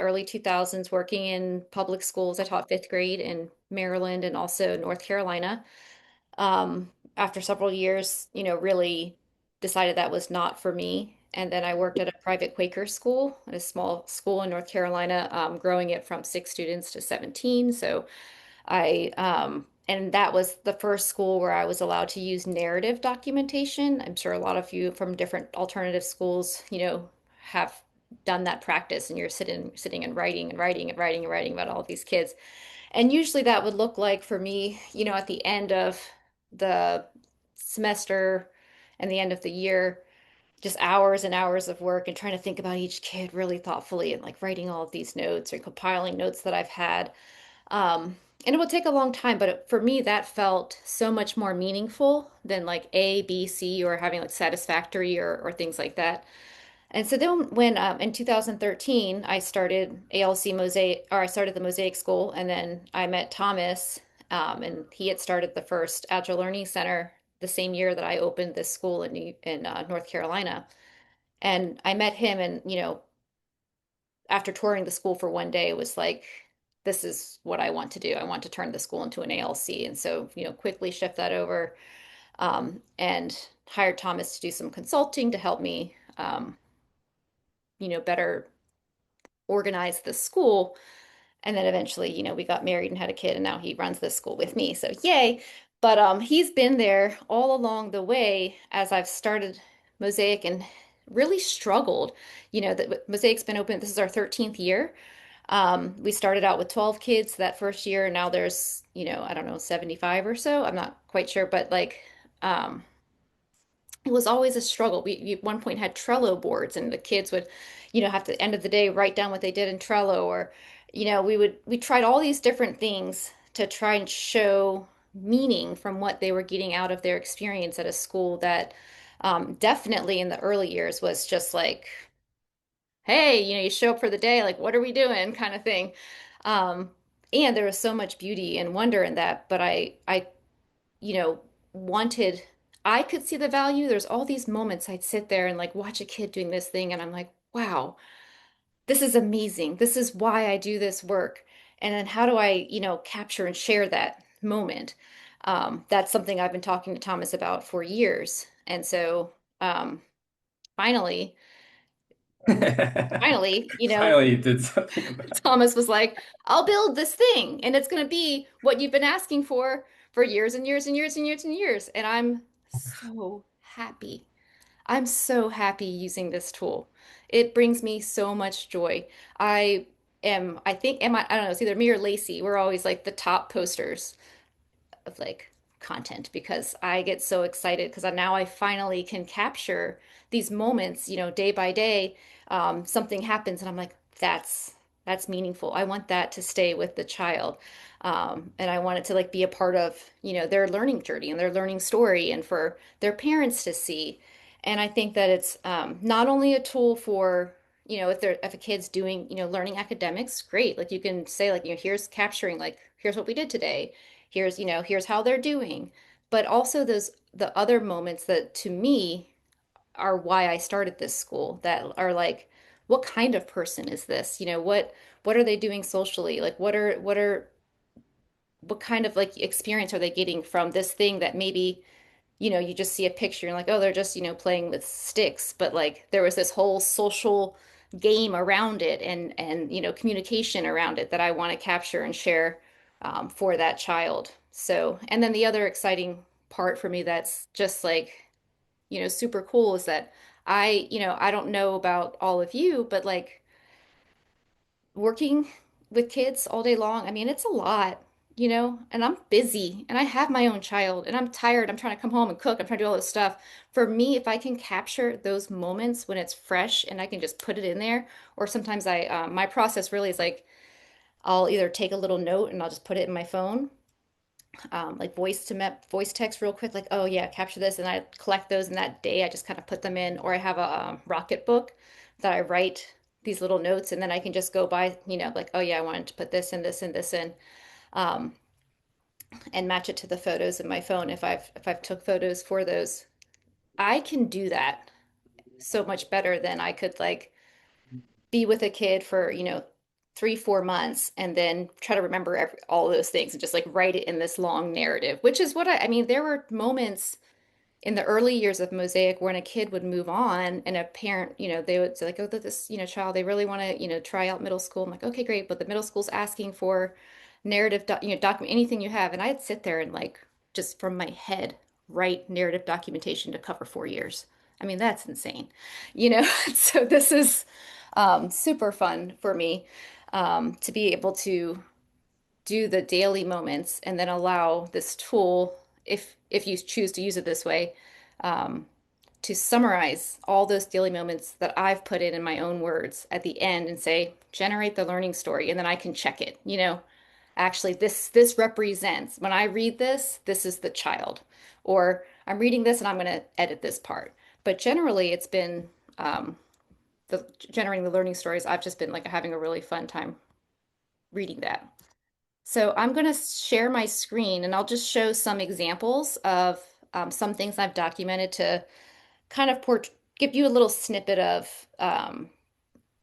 early 2000s working in public schools. I taught fifth grade in Maryland and also North Carolina. After several years, really decided that was not for me. And then I worked at a private Quaker school, at a small school in North Carolina, growing it from 6 students to 17. So and that was the first school where I was allowed to use narrative documentation. I'm sure a lot of you from different alternative schools, have done that practice and you're sitting and writing and writing and writing and writing about all of these kids. And usually that would look like for me, at the end of the semester and the end of the year, just hours and hours of work and trying to think about each kid really thoughtfully and like writing all of these notes or compiling notes that I've had. And it will take a long time, but for me, that felt so much more meaningful than like A, B, C, or having like satisfactory or things like that. And so then when in 2013, I started ALC Mosaic, or I started the Mosaic School, and then I met Thomas, and he had started the first Agile Learning Center the same year that I opened this school in North Carolina. And I met him, and after touring the school for one day, it was like, this is what I want to do. I want to turn the school into an ALC. And so, quickly shift that over and hired Thomas to do some consulting to help me, better organize the school. And then eventually, we got married and had a kid, and now he runs this school with me. So yay. But he's been there all along the way as I've started Mosaic and really struggled. That Mosaic's been open, this is our 13th year. We started out with 12 kids that first year, and now there's, I don't know, 75 or so. I'm not quite sure, but like, it was always a struggle. We at one point had Trello boards, and the kids would, have to end of the day write down what they did in Trello, or, we tried all these different things to try and show meaning from what they were getting out of their experience at a school that definitely in the early years was just like, hey, you show up for the day, like, what are we doing, kind of thing. Um, and there was so much beauty and wonder in that, but I, you know, wanted, I could see the value. There's all these moments I'd sit there and like watch a kid doing this thing, and I'm like, wow, this is amazing. This is why I do this work. And then how do I, capture and share that moment? That's something I've been talking to Thomas about for years. And so, um, finally, finally, Finally, you did something about it. Thomas was like, I'll build this thing and it's going to be what you've been asking for years and years and years and years and years. And I'm so happy. I'm so happy using this tool. It brings me so much joy. I think, I don't know, it's either me or Lacey. We're always like the top posters of like content because I get so excited because now I finally can capture these moments, day by day. Something happens and I'm like, that's meaningful. I want that to stay with the child. And I want it to like be a part of, their learning journey and their learning story and for their parents to see. And I think that it's not only a tool for, if a kid's doing, learning academics, great. Like you can say like, here's capturing like, here's what we did today, here's how they're doing, but also the other moments that to me are why I started this school that are like, what kind of person is this? What are they doing socially? Like what kind of like experience are they getting from this thing that maybe, you just see a picture and like, oh, they're just, playing with sticks, but like there was this whole social game around it and communication around it that I want to capture and share for that child. So, and then the other exciting part for me that's just like, super cool is that I don't know about all of you, but like working with kids all day long, I mean, it's a lot, and I'm busy and I have my own child and I'm tired. I'm trying to come home and cook. I'm trying to do all this stuff. For me, if I can capture those moments when it's fresh and I can just put it in there, or sometimes my process really is like, I'll either take a little note and I'll just put it in my phone, like voice text real quick, like, oh yeah, capture this. And I collect those in that day. I just kind of put them in, or I have a Rocket book that I write these little notes and then I can just go by, like, oh yeah, I wanted to put this and this and this in, um, and match it to the photos in my phone if I've took photos for those. I can do that so much better than I could like be with a kid for, 3, 4 months and then try to remember all of those things and just like write it in this long narrative, which is what I mean, there were moments in the early years of Mosaic when a kid would move on and a parent, they would say like, oh, this, child, they really want to, try out middle school. I'm like, okay, great. But the middle school's asking for narrative, document anything you have. And I'd sit there and like, just from my head, write narrative documentation to cover 4 years. I mean, that's insane, So this is super fun for me to be able to do the daily moments and then allow this tool, if you choose to use it this way, um, to summarize all those daily moments that I've put in my own words at the end and say, generate the learning story, and then I can check it. Actually, this represents when I read this, this is the child, or I'm reading this and I'm going to edit this part. But generally, it's been the generating the learning stories. I've just been like having a really fun time reading that. So I'm going to share my screen and I'll just show some examples of some things I've documented to kind of give you a little snippet of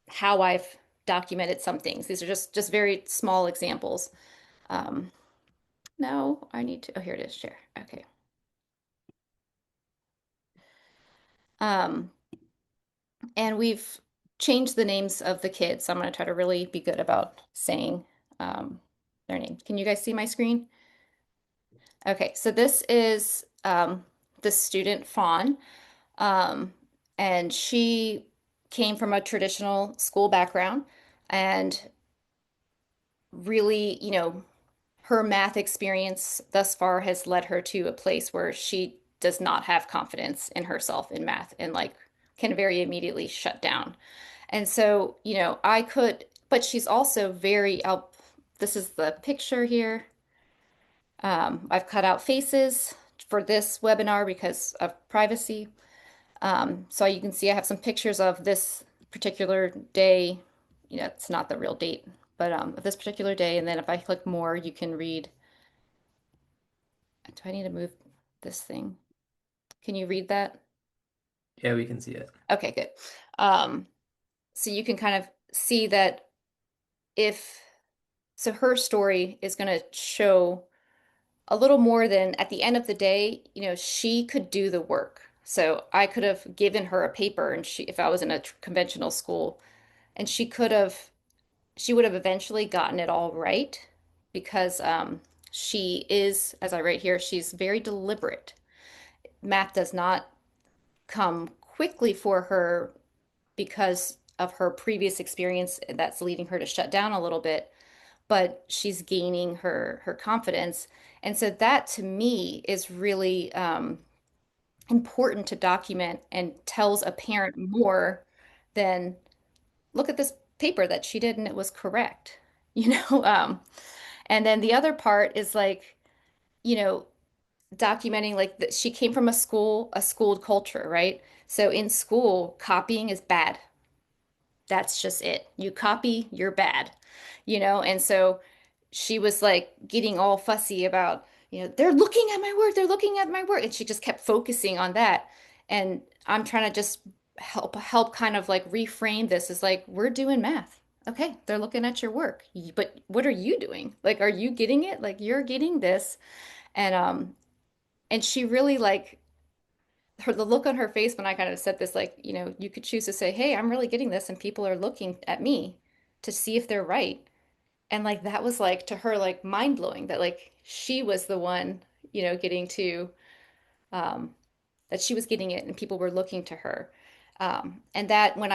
how I've documented some things. These are just very small examples. Um, no, I need to, oh, here it is, share. Okay. Um, and we've changed the names of the kids. So I'm going to try to really be good about saying their name. Can you guys see my screen? Okay, so this is the student Fawn. Um, and she came from a traditional school background and really, her math experience thus far has led her to a place where she does not have confidence in herself in math and like can very immediately shut down. And so, but she's also this is the picture here. I've cut out faces for this webinar because of privacy. So you can see I have some pictures of this particular day. It's not the real date, but of this particular day. And then if I click more, you can read. Do I need to move this thing? Can you read that? Yeah, we can see it. Okay, good. Um, so you can kind of see that if, so her story is going to show a little more than at the end of the day, she could do the work. So I could have given her a paper and if I was in a conventional school, and she would have eventually gotten it all right because she is, as I write here, she's very deliberate. Math does not come quickly for her because of her previous experience that's leading her to shut down a little bit, but she's gaining her confidence. And so that to me is really important to document and tells a parent more than look at this paper that she did and it was correct, you know? And then the other part is like, you know, documenting like that she came from a schooled culture, right? So in school, copying is bad. That's just it. You copy, you're bad, And so she was like getting all fussy about, they're looking at my work, they're looking at my work. And she just kept focusing on that. And I'm trying to just help kind of like reframe this as like, we're doing math. Okay, they're looking at your work. But what are you doing? Like, are you getting it? Like you're getting this. And she really like the look on her face when I kind of said this, like, you could choose to say, hey, I'm really getting this, and people are looking at me to see if they're right. And like that was like to her like mind blowing that like she was the one, getting to um that she was getting it and people were looking to her. And that when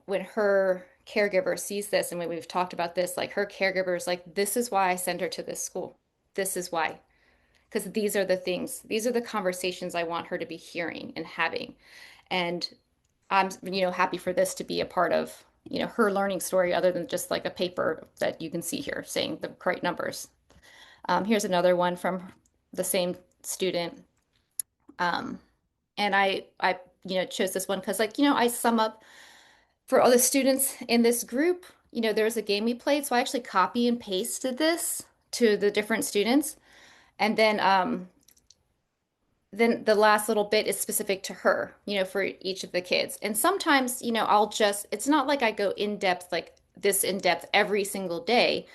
when her caregiver sees this and when we've talked about this, like her caregiver is like, this is why I send her to this school. This is why. Because these are the conversations I want her to be hearing and having. And I'm, happy for this to be a part of, her learning story other than just like a paper that you can see here saying the correct numbers. Here's another one from the same student. Um, and I, chose this one because like, I sum up for all the students in this group, there's a game we played. So I actually copy and pasted this to the different students. And then the last little bit is specific to her, for each of the kids. And sometimes, it's not like I go in depth, like this in depth every single day.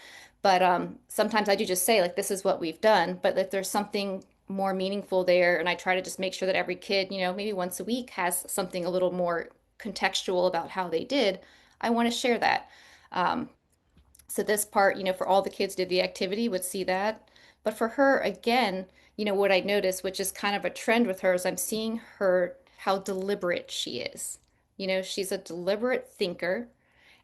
But sometimes I do just say, like, this is what we've done. But if there's something more meaningful there, and I try to just make sure that every kid, maybe once a week has something a little more contextual about how they did, I want to share that. Um, so this part, for all the kids did the activity would see that. But for her, again, what I noticed, which is kind of a trend with her, is I'm seeing her how deliberate she is. She's a deliberate thinker,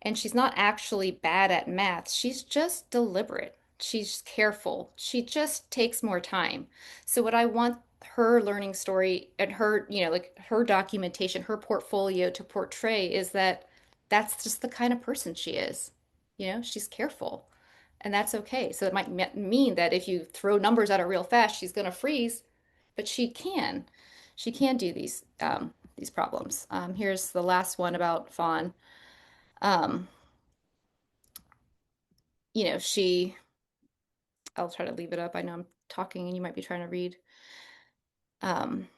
and she's not actually bad at math. She's just deliberate. She's careful. She just takes more time. So what I want her learning story and her, like her documentation, her portfolio to portray is that that's just the kind of person she is. She's careful, and that's okay. So it might mean that if you throw numbers at her real fast, she's going to freeze, but she can do these problems. Here's the last one about Fawn. Um, she, I'll try to leave it up. I know I'm talking and you might be trying to read. Um,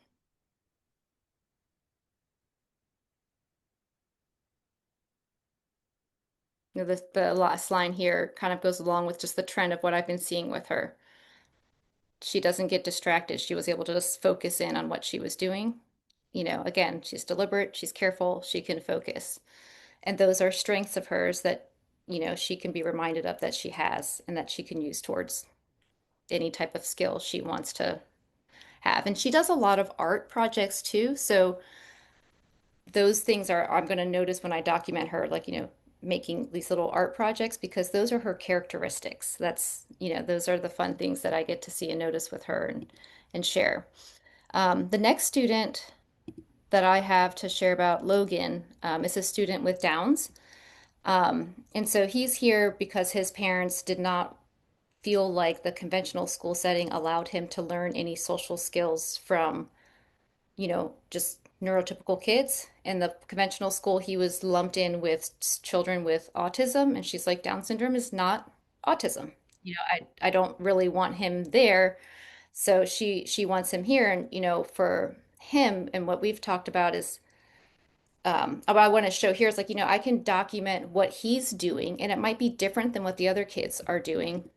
the last line here kind of goes along with just the trend of what I've been seeing with her. She doesn't get distracted. She was able to just focus in on what she was doing. Again, she's deliberate, she's careful, she can focus. And those are strengths of hers that, she can be reminded of that she has and that she can use towards any type of skill she wants to have. And she does a lot of art projects too. So those things are I'm going to notice when I document her, like, making these little art projects because those are her characteristics. That's, those are the fun things that I get to see and notice with her and share. The next student that I have to share about, Logan, is a student with Downs. And so he's here because his parents did not feel like the conventional school setting allowed him to learn any social skills from just neurotypical kids. In the conventional school, he was lumped in with children with autism, and she's like, Down syndrome is not autism. I don't really want him there. So she wants him here, and for him, and what we've talked about is, what I want to show here is like, I can document what he's doing, and it might be different than what the other kids are doing.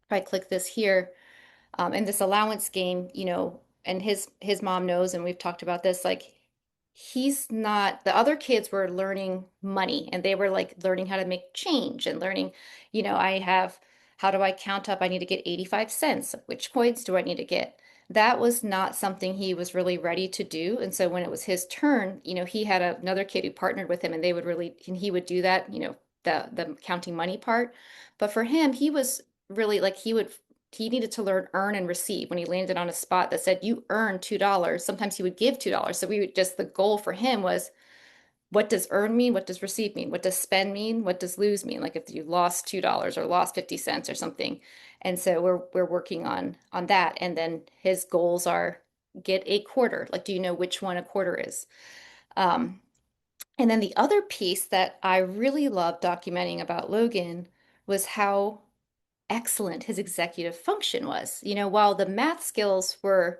If I click this here, in this allowance game, and his mom knows, and we've talked about this, like he's not, the other kids were learning money and they were like learning how to make change and learning, I have, how do I count up? I need to get 85 cents. Which coins do I need to get? That was not something he was really ready to do. And so when it was his turn, he had another kid who partnered with him and they would really, and he would do that, the counting money part. But for him, he was really like he needed to learn earn and receive. When he landed on a spot that said you earn $2, sometimes he would give $2. So we would just, the goal for him was, what does earn mean? What does receive mean? What does spend mean? What does lose mean? Like if you lost $2 or lost 50 cents or something. And so we're working on that. And then his goals are, get a quarter. Like, do you know which one a quarter is? Um, and then the other piece that I really love documenting about Logan was how excellent his executive function was. While the math skills are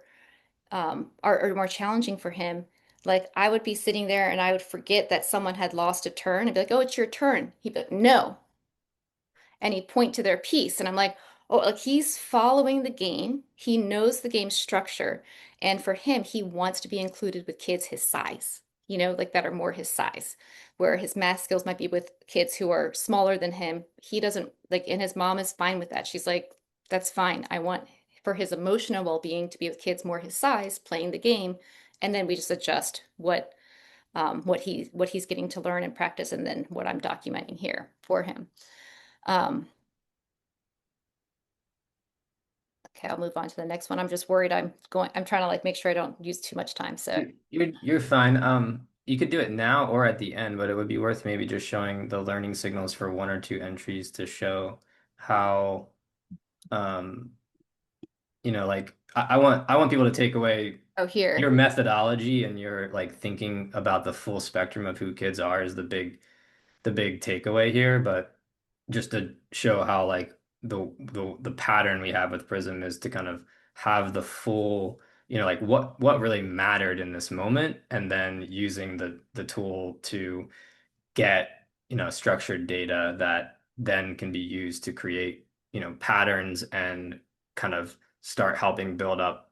more challenging for him, like I would be sitting there and I would forget that someone had lost a turn and be like, "Oh, it's your turn." He'd be like, "No," and he'd point to their piece. And I'm like, oh, like he's following the game. He knows the game structure. And for him, he wants to be included with kids his size, like that are more his size, where his math skills might be with kids who are smaller than him. He doesn't like, and his mom is fine with that. She's like, that's fine. I want for his emotional well-being to be with kids more his size, playing the game. And then we just adjust what he's getting to learn and practice, and then what I'm documenting here for him. Um, okay, I'll move on to the next one. I'm just worried I'm trying to like make sure I don't use too much time. So, You're fine. You could do it now or at the end, but it would be worth maybe just showing the learning signals for one or two entries to show how, um, like I want people to take away oh, your here. methodology and your like thinking about the full spectrum of who kids are is the big takeaway here, but just to show how like the pattern we have with Prism is to kind of have the full, like what really mattered in this moment, and then using the tool to get structured data that then can be used to create, patterns and kind of start helping build up,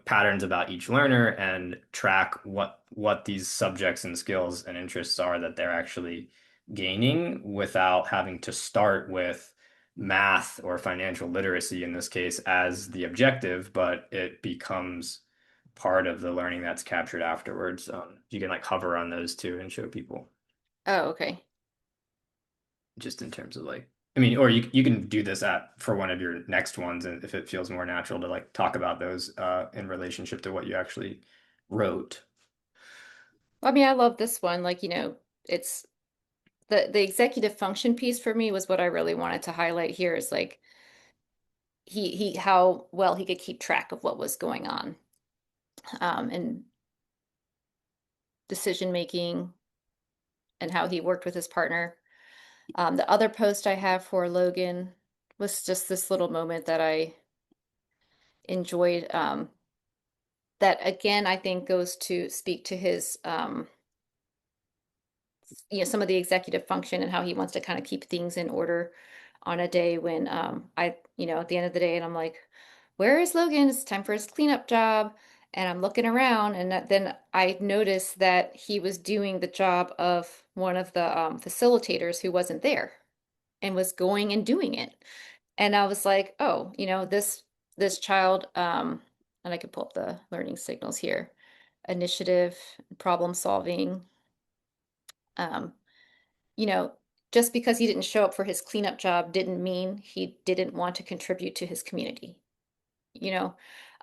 patterns about each learner and track what these subjects and skills and interests are that they're actually gaining without having to start with math or financial literacy in this case as the objective, but it becomes part of the learning that's captured afterwards. You can like hover on those too and show people Oh, okay. just in terms of like, I mean, or you can do this at for one of your next ones, and if it feels more natural to like talk about those in relationship to what you actually wrote. Well, I mean, I love this one. Like, it's the executive function piece for me was what I really wanted to highlight here is like he how well he could keep track of what was going on, and decision making and how he worked with his partner. The other post I have for Logan was just this little moment that I enjoyed. That again, I think goes to speak to his, some of the executive function and how he wants to kind of keep things in order on a day when at the end of the day, and I'm like, where is Logan? It's time for his cleanup job. And I'm looking around, and then I noticed that he was doing the job of one of the facilitators who wasn't there and was going and doing it. And I was like, oh, this child, and I could pull up the learning signals here, initiative, problem solving, um, you know, just because he didn't show up for his cleanup job didn't mean he didn't want to contribute to his community, you know.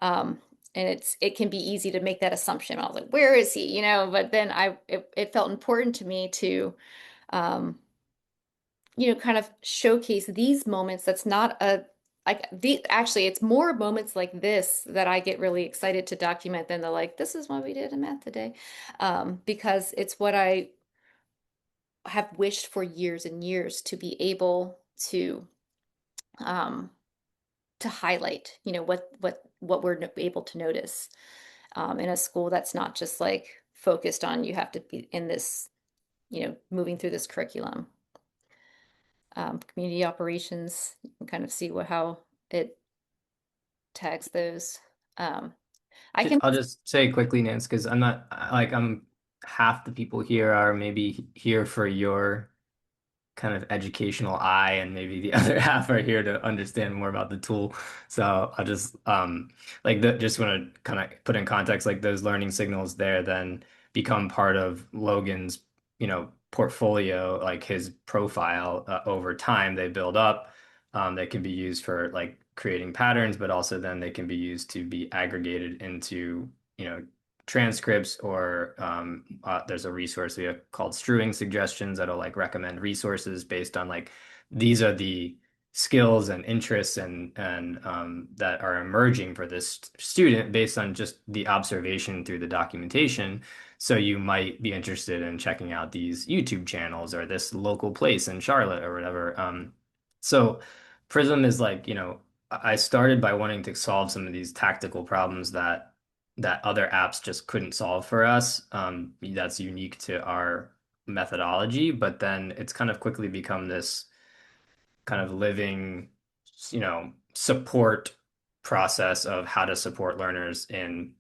Um, and it can be easy to make that assumption. I was like, where is he? But then it felt important to me to um, kind of showcase these moments. That's not a like the actually it's more moments like this that I get really excited to document than the like, this is what we did in math today. Because it's what I have wished for years and years to be able um, to highlight, what we're able to notice in a school that's not just like focused on you have to be in this, moving through this curriculum. Community operations, you can kind of see how it tags those. Um, I can, I'll just say quickly, Nance, because I'm not like I'm half the people here are maybe here for your kind of educational eye, and maybe the other half are here to understand more about the tool. So I'll just just want to kind of put in context like those learning signals there then become part of Logan's, portfolio, like his profile over time they build up. They can be used for like creating patterns, but also then they can be used to be aggregated into, transcripts or there's a resource we have called strewing suggestions that'll like recommend resources based on like these are the skills and interests and that are emerging for this student based on just the observation through the documentation. So you might be interested in checking out these YouTube channels or this local place in Charlotte or whatever. So Prism is like, I started by wanting to solve some of these tactical problems that other apps just couldn't solve for us. That's unique to our methodology, but then it's kind of quickly become this kind of living, support process of how to support learners in,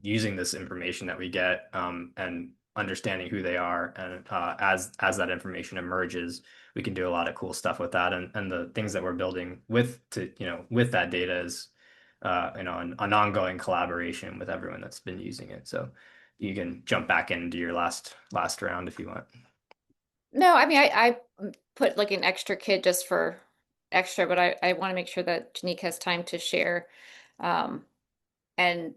using this information that we get, and understanding who they are. And as that information emerges, we can do a lot of cool stuff with that. And the things that we're building with that data is, an ongoing collaboration with everyone that's been using it. So you can jump back into your last round if you want. no, I mean, I put like an extra kid just for extra, but I want to make sure that Janique has time to share. Um, And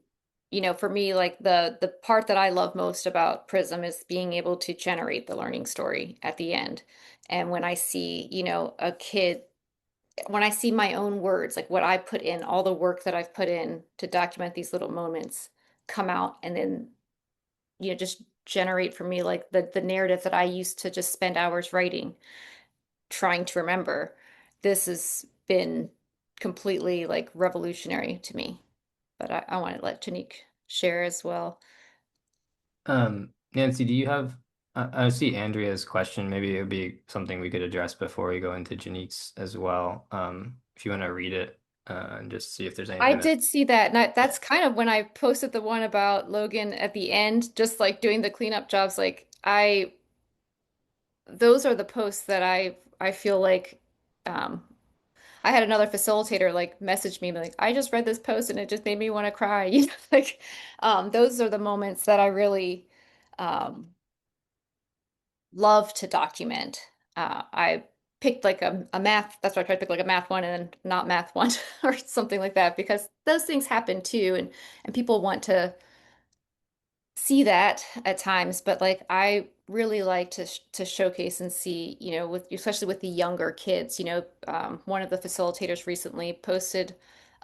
for me, like the part that I love most about Prism is being able to generate the learning story at the end. And when I see, a kid, when I see my own words, like what I put in, all the work that I've put in to document these little moments come out and then, just generate for me like the narrative that I used to just spend hours writing, trying to remember. This has been completely like revolutionary to me. But I want to let Janique share as well. Nancy, do you have I see Andrea's question. Maybe it would be something we could address before we go into Janique's as well. If you want to read it and just see if there's I anything that. did see that, and Yeah. that's kind of when I posted the one about Logan at the end, just like doing the cleanup jobs. Like those are the posts that I feel like um, I had another facilitator like message me like I just read this post and it just made me want to cry. Like those are the moments that I really um, love to document. I picked like a math, that's why I tried to pick like a math one and then not math one or something like that because those things happen too, and people want to see that at times, but like I really like to showcase and see, with especially with the younger kids. One of the facilitators recently posted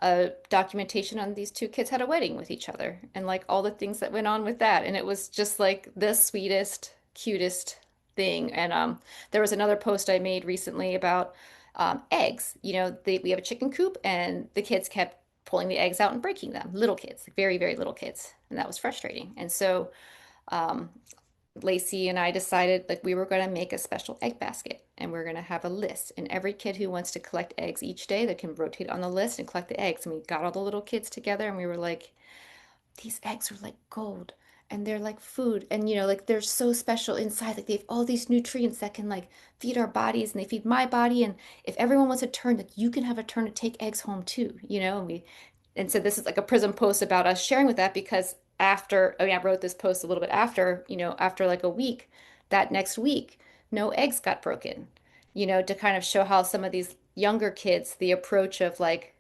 a documentation on these two kids had a wedding with each other and like all the things that went on with that, and it was just like the sweetest, cutest thing. And there was another post I made recently about eggs. We have a chicken coop, and the kids kept pulling the eggs out and breaking them. Little kids, like very, very little kids. And that was frustrating. And so um, Lacey and I decided like we were going to make a special egg basket and we're going to have a list. And every kid who wants to collect eggs each day, they can rotate on the list and collect the eggs. And we got all the little kids together and we were like, these eggs are like gold and they're like food, and like they're so special inside, like they have all these nutrients that can like feed our bodies and they feed my body, and if everyone wants a turn, like you can have a turn to take eggs home too, and so this is like a Prism post about us sharing with that because after, I mean, I wrote this post a little bit after, after like a week, that next week no eggs got broken, to kind of show how some of these younger kids, the approach of like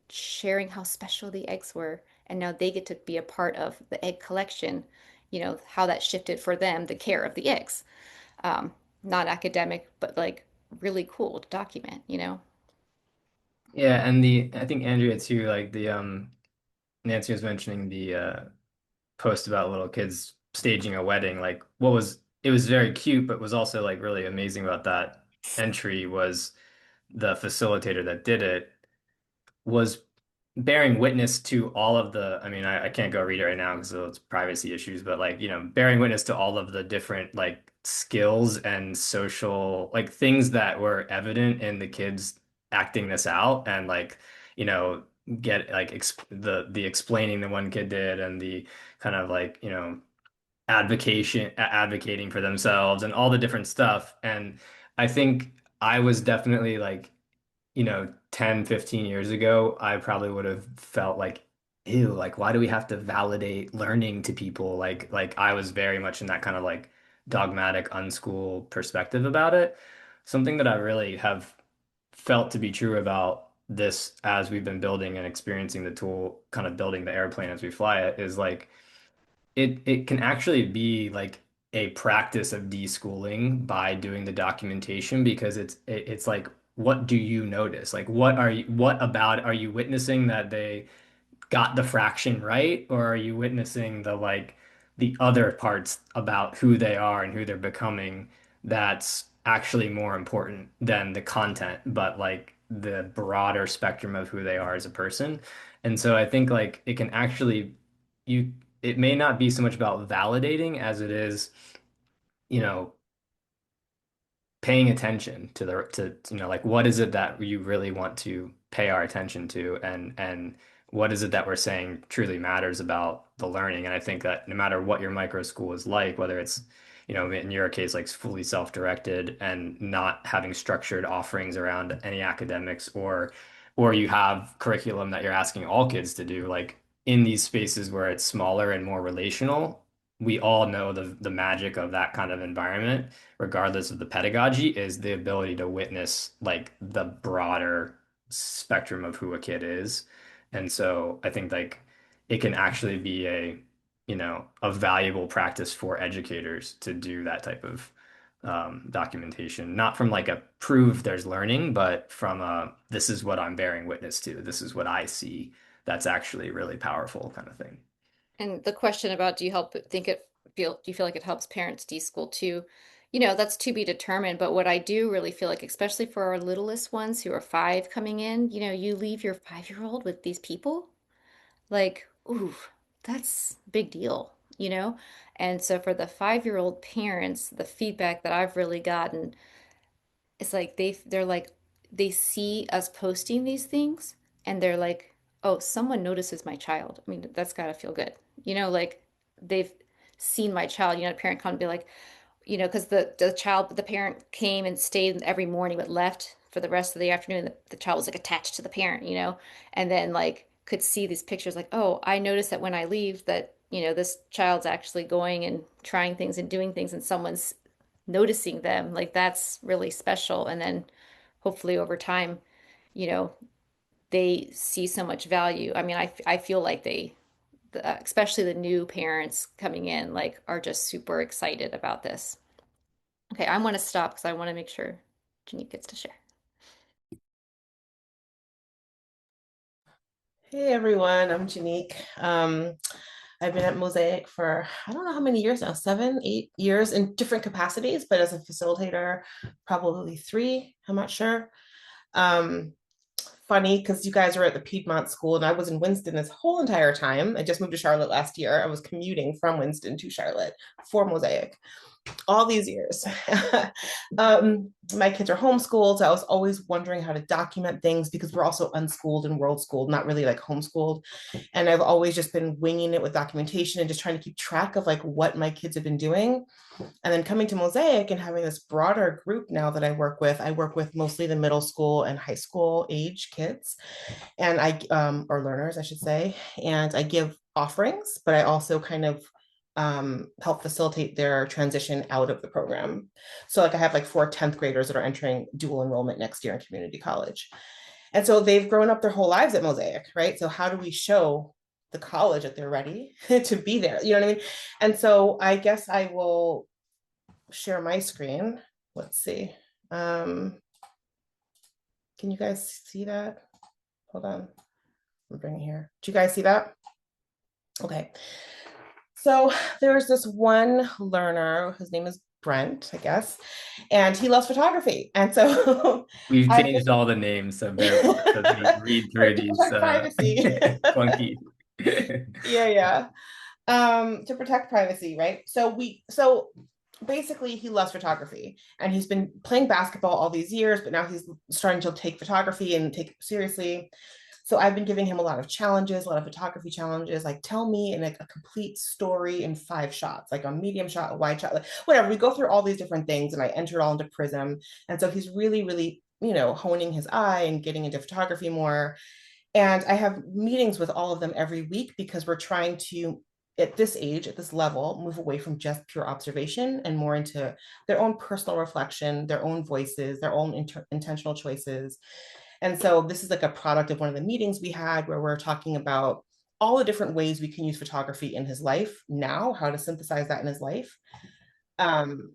sharing how special the eggs were. And now they get to be a part of the egg collection, how that shifted for them, the care of the eggs. Um, Not academic, but like really cool to document. Yeah, and the I think Andrea too, like the Nancy was mentioning the post about little kids staging a wedding. Like what was it was very cute, but was also like really amazing about that entry was the facilitator that did it was bearing witness to all of the, I mean, I can't go read it right now because it's privacy issues, but like, bearing witness to all of the different like skills and social like things that were evident in the kids acting this out and like, you know, get like exp the explaining the one kid did and the kind of like, advocating for themselves and all the different stuff. And I think I was definitely like 10, 15 years ago, I probably would have felt like, ew, like why do we have to validate learning to people? Like I was very much in that kind of like dogmatic, unschool perspective about it. Something that I really have felt to be true about this as we've been building and experiencing the tool, kind of building the airplane as we fly it, is like it can actually be like a practice of deschooling by doing the documentation because it's like what do you notice? Like what about are you witnessing that they got the fraction right, or are you witnessing the like the other parts about who they are and who they're becoming that's actually more important than the content, but like the broader spectrum of who they are as a person. And so I think like it can actually you it may not be so much about validating as it is, you know, paying attention to like what is it that you really want to pay our attention to and what is it that we're saying truly matters about the learning. And I think that no matter what your micro school is like, whether it's in your case like fully self-directed and not having structured offerings around any academics, or you have curriculum that you're asking all kids to do, like in these spaces where it's smaller and more relational, we all know the magic of that kind of environment regardless of the pedagogy, is the ability to witness like the broader spectrum of who a kid is. And so I think like it can actually be a valuable practice for educators to do that type of documentation, not from like a prove there's learning, but from a this is what I'm bearing witness to, this is what I see. That's actually really powerful kind of thing. And the question about do you feel like it helps parents deschool too? That's to be determined. But what I do really feel like, especially for our littlest ones who are 5 coming in, you leave your 5-year-old with these people. Like, ooh, that's a big deal. you know? And so for the 5-year-old parents, the feedback that I've really gotten is like they're like they see us posting these things and they're like, "Oh, someone notices my child." I mean, that's got to feel good. Like they've seen my child. A parent come and be like, because the parent came and stayed every morning but left for the rest of the afternoon. The child was like attached to the parent, and then like could see these pictures like, oh, I noticed that when I leave that, this child's actually going and trying things and doing things and someone's noticing them. Like that's really special. And then hopefully over time, you know, they see so much value. I mean, I feel like especially the new parents coming in, like are just super excited about this. Okay, I want to stop because I want to make sure Janique gets to share. Hey everyone, I'm Janique. I've been at Mosaic for I don't know how many years now, 7, 8 years in different capacities, but as a facilitator, probably 3, I'm not sure. Um, Funny because you guys were at the Piedmont School and I was in Winston this whole entire time. I just moved to Charlotte last year. I was commuting from Winston to Charlotte for Mosaic all these years. My kids are homeschooled, so I was always wondering how to document things because we're also unschooled and world schooled, not really like homeschooled. And I've always just been winging it with documentation and just trying to keep track of like what my kids have been doing. And then coming to Mosaic and having this broader group now that I work with mostly the middle school and high school age kids and or learners, I should say. And I give offerings, but I also kind of help facilitate their transition out of the program. So like I have like 4 10th graders that are entering dual enrollment next year in community college. And so they've grown up their whole lives at Mosaic, right? So how do we show the college that they're ready to be there? You know what I mean? And so I guess I will share my screen. Let's see. Um, can you guys see that? Hold on. I'm bringing it here. Do you guys see that? Okay. So there's this one learner, his name is Brent, I guess, and he loves photography. And so We've I've changed been all the names, so bear with us as we read through to these protect privacy. clunky. Yeah, yeah. To protect privacy, right? So basically he loves photography and he's been playing basketball all these years, but now he's starting to take photography and take it seriously. So I've been giving him a lot of challenges, a lot of photography challenges, like tell me in like a complete story in 5 shots, like a medium shot, a wide shot, like whatever. We go through all these different things and I enter it all into Prism. And so he's really, really, honing his eye and getting into photography more. And I have meetings with all of them every week because we're trying to, at this age, at this level, move away from just pure observation and more into their own personal reflection, their own voices, their own intentional choices. And so this is like a product of one of the meetings we had where we're talking about all the different ways we can use photography in his life now, how to synthesize that in his life. Um,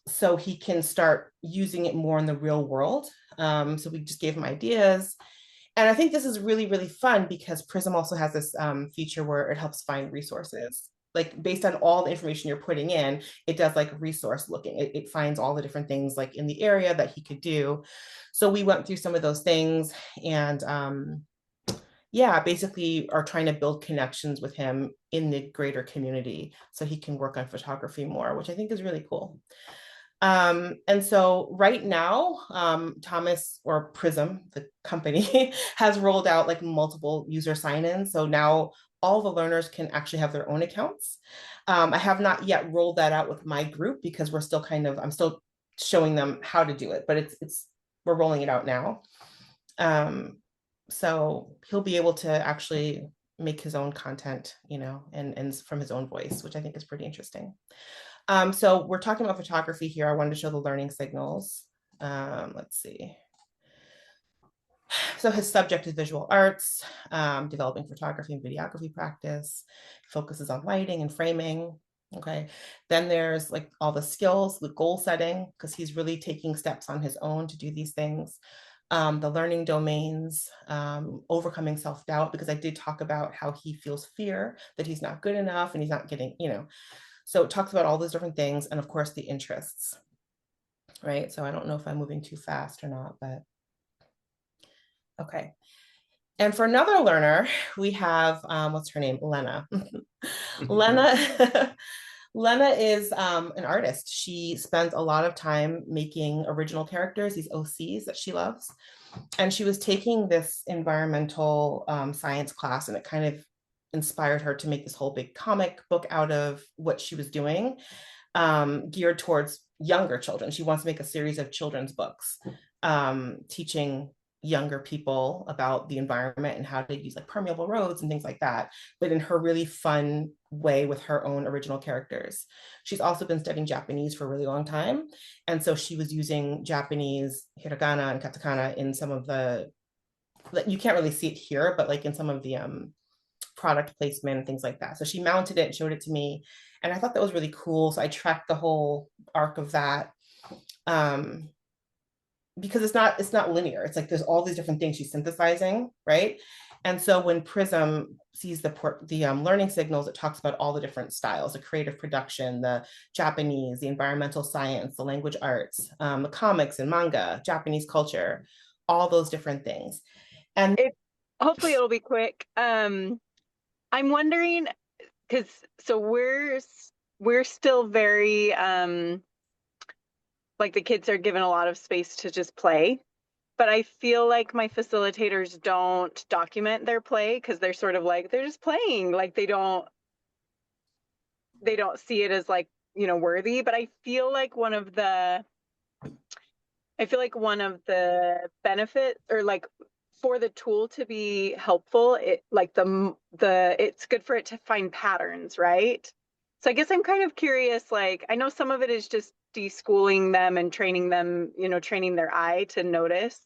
so he can start using it more in the real world. So we just gave him ideas. And I think this is really, really fun because Prism also has this feature where it helps find resources. Like based on all the information you're putting in, it does like resource looking. It finds all the different things like in the area that he could do. So we went through some of those things and yeah, basically are trying to build connections with him in the greater community so he can work on photography more, which I think is really cool. And so right now, Thomas or Prism, the company, has rolled out like multiple user sign-ins. So now all the learners can actually have their own accounts. I have not yet rolled that out with my group because I'm still showing them how to do it, but we're rolling it out now. Um, so he'll be able to actually make his own content, and from his own voice, which I think is pretty interesting. So we're talking about photography here. I wanted to show the learning signals. Let's see. So his subject is visual arts, developing photography and videography practice, focuses on lighting and framing. Okay. Then there's like all the skills, the goal setting, because he's really taking steps on his own to do these things. The learning domains, overcoming self-doubt, because I did talk about how he feels fear that he's not good enough and he's not getting, so it talks about all those different things. And of course, the interests, right? So I don't know if I'm moving too fast or not, but okay. And for another learner, we have what's her name? Lena. Mhm. Lena Lena is an artist. She spends a lot of time making original characters, these OCs that she loves. And she was taking this environmental science class, and it kind of inspired her to make this whole big comic book out of what she was doing, geared towards younger children. She wants to make a series of children's books, teaching younger people about the environment and how to use like permeable roads and things like that, but in her really fun way with her own original characters. She's also been studying Japanese for a really long time. And so she was using Japanese hiragana and katakana in some of the, like, you can't really see it here, but like in some of the product placement and things like that. So she mounted it and showed it to me. And I thought that was really cool. So I tracked the whole arc of that. Um, because it's not linear. It's like there's all these different things she's synthesizing, right? And so when Prism sees the learning signals, it talks about all the different styles: the creative production, the Japanese, the environmental science, the language arts, the comics and manga, Japanese culture, all those different things. And It hopefully it'll be quick. I'm wondering because so we're still very like the kids are given a lot of space to just play, but I feel like my facilitators don't document their play because they're sort of like they're just playing, like they don't see it as like, worthy. But I feel like one of the benefits, or like for the tool to be helpful, it like the it's good for it to find patterns, right? So I guess I'm kind of curious, like I know some of it is just deschooling them and training them, training their eye to notice.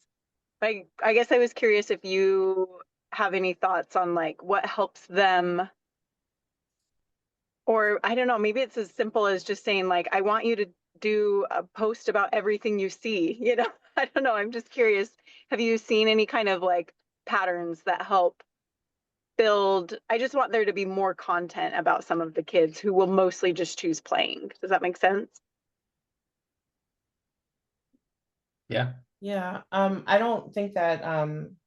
I guess I was curious if you have any thoughts on like what helps them, or I don't know, maybe it's as simple as just saying like I want you to do a post about everything you see, I don't know, I'm just curious. Have you seen any kind of like patterns that help build? I just want there to be more content about some of the kids who will mostly just choose playing. Does that make sense? Yeah. yeah, I don't think that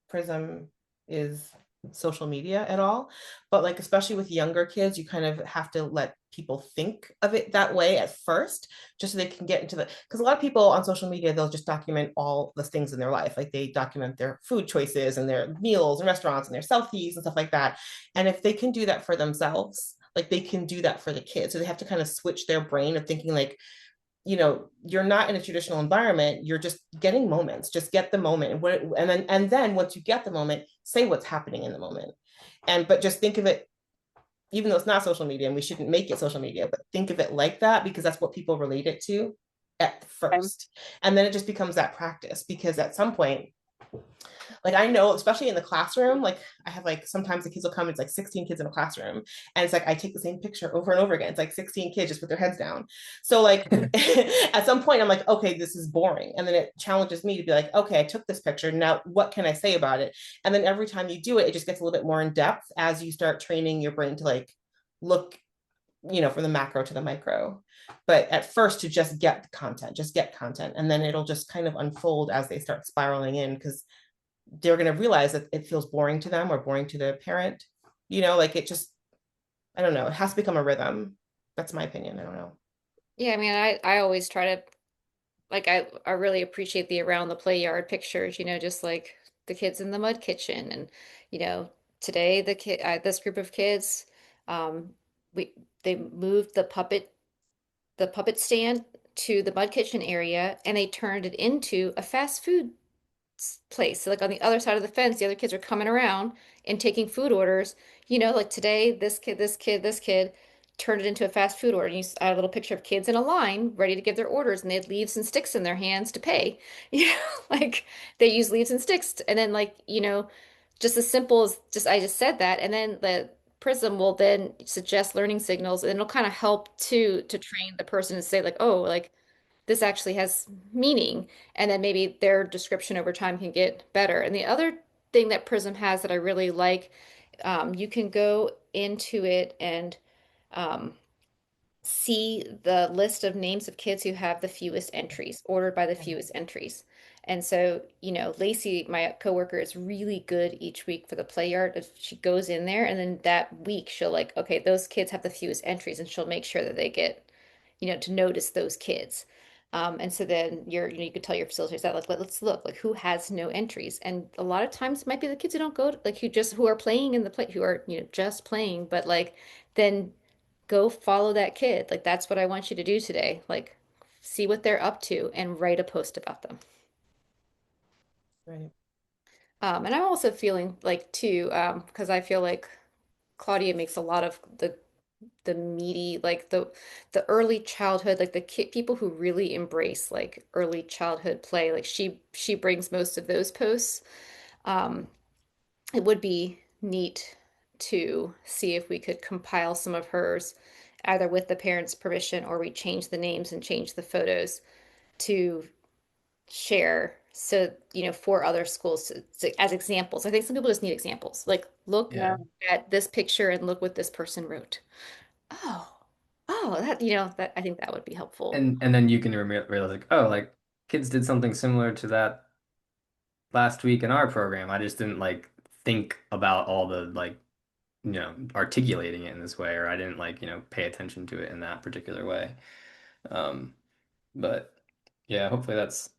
Prism is social media at all, but like especially with younger kids, you kind of have to let people think of it that way at first, just so they can get into the, because a lot of people on social media, they'll just document all the things in their life. Like they document their food choices and their meals and restaurants and their selfies and stuff like that. And if they can do that for themselves, like they can do that for the kids. So they have to kind of switch their brain of thinking like, you're not in a traditional environment, you're just getting moments, just get the moment, and then once you get the moment, say what's happening in the moment. And but just think of it, even though it's not social media and we shouldn't make it social media, but think of it like that because that's what people relate it to at Okay. first. And then it just becomes that practice, because at some point, like I know, especially in the classroom, like I have like sometimes the kids will come, it's like 16 kids in a classroom. And it's like I take the same picture over and over again. It's like 16 kids just put their heads down. So like at some point I'm like, okay, this is boring. And then it challenges me to be like, okay, I took this picture. Now what can I say about it? And then every time you do it, it just gets a little bit more in depth as you start training your brain to like look, from the macro to the micro. But at first, to just get content, just get content. And then it'll just kind of unfold as they start spiraling in, because they're going to realize that it feels boring to them or boring to the parent. Like it just, I don't know. It has to become a rhythm. That's my opinion. I don't know. Yeah, I mean, I always try to like I really appreciate the around the play yard pictures, just like the kids in the mud kitchen and you know, today this group of kids um we they moved the puppet stand to the mud kitchen area and they turned it into a fast food place. So like on the other side of the fence, the other kids are coming around and taking food orders. Like today, this kid turned it into a fast food order. And I had a little picture of kids in a line ready to give their orders, and they had leaves and sticks in their hands to pay. Like they use leaves and sticks, and then just as simple as just I just said that, and then the Prism will then suggest learning signals, and it'll kind of help to train the person to say like, oh, like this actually has meaning. And then maybe their description over time can get better. And the other thing that Prism has that I really like, you can go into it and um, see the list of names of kids who have the fewest entries, ordered by the fewest entries. And so, Lacey, my coworker, is really good each week for the play yard. If she goes in there and then that week she'll like, okay, those kids have the fewest entries, and she'll make sure that they get, to notice those kids. And so then you could tell your facilitators that like, let's look like who has no entries. And a lot of times it might be the kids who don't go to, like who are playing in the play, who are, just playing, but like then go follow that kid. Like that's what I want you to do today. Like see what they're up to and write a post about them. Right. And I'm also feeling like too, because I feel like Claudia makes a lot of the meaty, like the early childhood, like the kid people who really embrace like early childhood play. Like she brings most of those posts. Um, it would be neat to see if we could compile some of hers, either with the parents' permission or we change the names and change the photos to share so for other schools as examples. I think some people just need examples, like look Yeah. at this picture and look what this person wrote. Oh, that that I think that would be helpful. And then you can realize like, oh, like kids did something similar to that last week in our program. I just didn't like think about all the like, articulating it in this way, or I didn't like, pay attention to it in that particular way. Um, but yeah, hopefully that's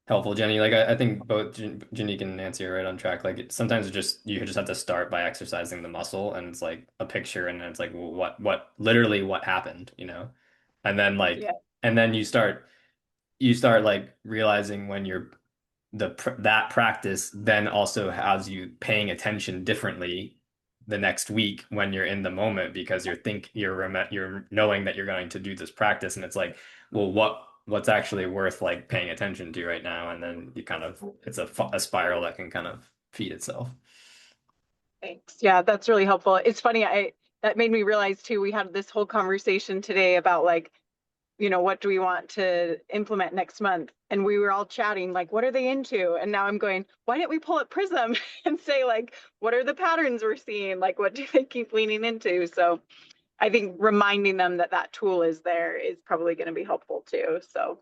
helpful, Jenny. Like I think both Janique and Nancy are right on track. Like sometimes you just have to start by exercising the muscle, and it's like a picture, and it's like, well, literally what happened, and then like, Yeah. and then you start like realizing when that practice then also has you paying attention differently the next week when you're in the moment because you're knowing that you're going to do this practice, and it's like, well, what's actually worth like paying attention to right now, and then you kind of it's a spiral that can kind of feed itself. Thanks. Yeah, that's really helpful. It's funny, I that made me realize too, we had this whole conversation today about like, what do we want to implement next month? And we were all chatting, like, what are they into? And now I'm going, why didn't we pull up Prism and say, like, what are the patterns we're seeing? Like, what do they keep leaning into? So I think reminding them that that tool is there is probably going to be helpful too. So